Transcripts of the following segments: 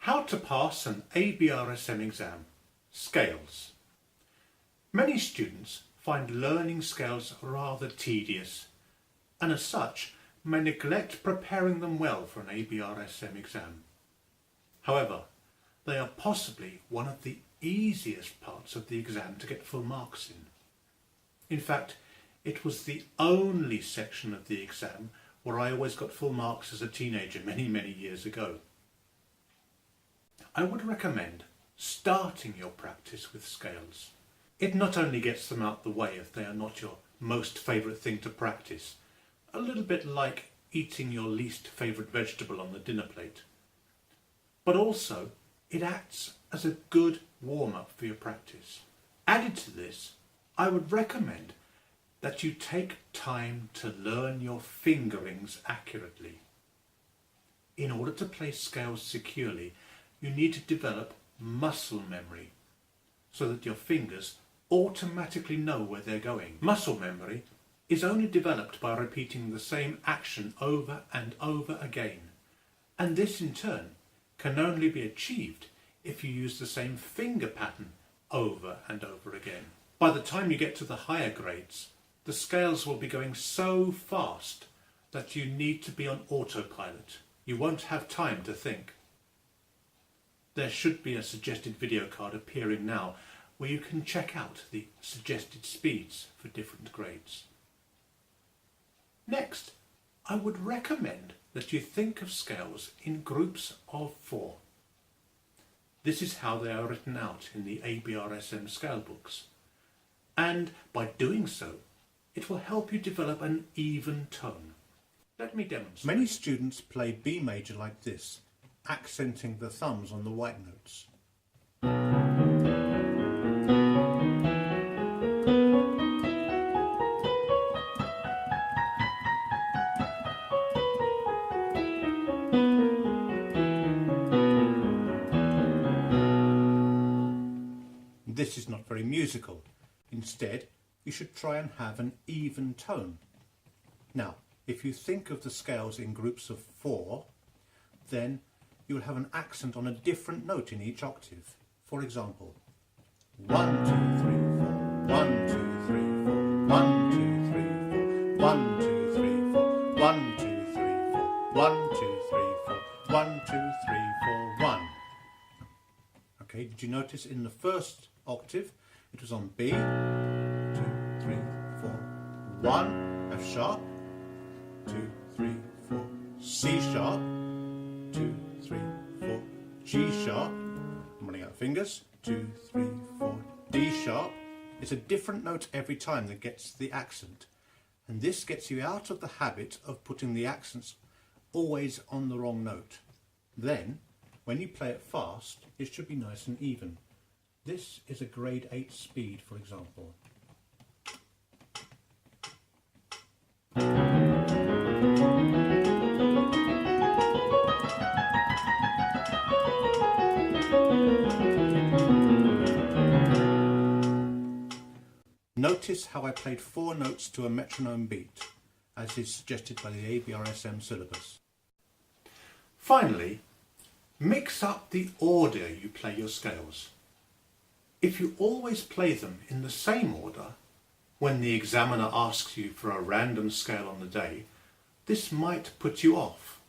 How to pass an ABRSM exam. Scales. Many students find learning scales rather tedious and as such may neglect preparing them well for an ABRSM exam. However, they are possibly one of the easiest parts of the exam to get full marks in. In fact, it was the only section of the exam where I always got full marks as a teenager many years ago. I would recommend starting your practice with scales. It not only gets them out the way if they are not your most favourite thing to practice, a little bit like eating your least favourite vegetable on the dinner plate, but also it acts as a good warm-up for your practice. Added to this, I would recommend that you take time to learn your fingerings accurately. In order to place scales securely, you need to develop muscle memory so that your fingers automatically know where they're going. Muscle memory is only developed by repeating the same action over and over again, and this in turn can only be achieved if you use the same finger pattern over and over again. By the time you get to the higher grades, the scales will be going so fast that you need to be on autopilot. You won't have time to think. There should be a suggested video card appearing now where you can check out the suggested speeds for different grades. Next, I would recommend that you think of scales in groups of 4. This is how they are written out in the ABRSM scale books, and by doing so, it will help you develop an even tone. Let me demonstrate. Many students play B major like this, accenting the thumbs on the white notes. This is not very musical. Instead, you should try and have an even tone. Now, if you think of the scales in groups of 4, then you will have an accent on a different note in each octave. For example, 1, 2, 3, 4, 1, 2, 3, 4, 1, 2, 3, 4, 1, 2, 3, 4, 1, 2, 3, 4, 1, 2, 3, 4, 1, 2, 3, 4, 1. Okay, did you notice in the first octave it was on B, 2, 3, 4, 1, F sharp, 2, 3, 4, C sharp, 2, 3, 4, G sharp, I'm running out of fingers, 2, 3, 4, D sharp. It's a different note every time that gets the accent, and this gets you out of the habit of putting the accents always on the wrong note. Then, when you play it fast, it should be nice and even. This is a grade 8 speed, for example. Notice how I played 4 notes to a metronome beat, as is suggested by the ABRSM syllabus. Finally, mix up the order you play your scales. If you always play them in the same order, when the examiner asks you for a random scale on the day, this might put you off.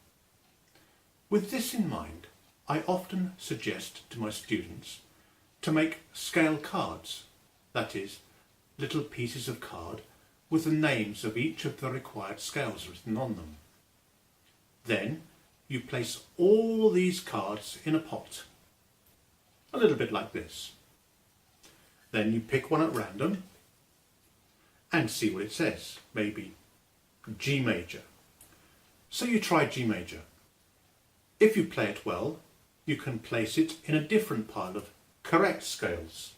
With this in mind, I often suggest to my students to make scale cards, that is, little pieces of card with the names of each of the required scales written on them. Then you place all these cards in a pot, a little bit like this. Then you pick one at random and see what it says, maybe G major. So you try G major. If you play it well, you can place it in a different pile of correct scales.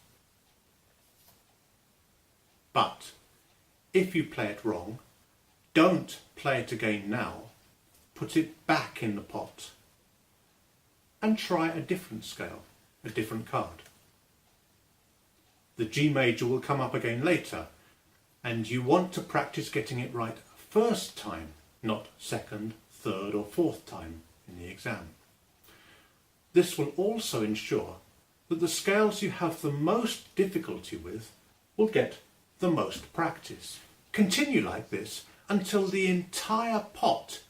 But if you play it wrong, don't play it again now. Put it back in the pot and try a different scale, a different card. The G major will come up again later, and you want to practice getting it right first time, not second, third or fourth time in the exam. This will also ensure that the scales you have the most difficulty with will get the most practice. Continue like this until the entire pot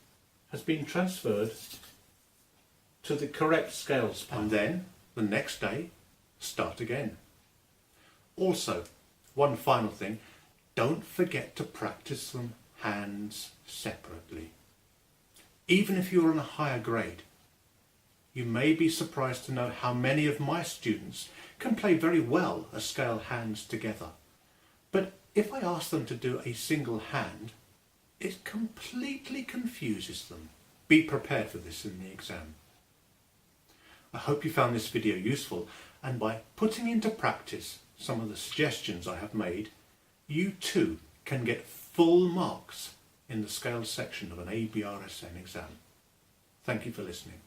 has been transferred to the correct scales pile. And then, the next day, start again. Also, one final thing, don't forget to practice them hands separately. Even if you're on a higher grade, you may be surprised to know how many of my students can play very well a scale hands together. But if I ask them to do a single hand, it completely confuses them. Be prepared for this in the exam. I hope you found this video useful, and by putting into practice some of the suggestions I have made, you too can get full marks in the scales section of an ABRSM exam. Thank you for listening.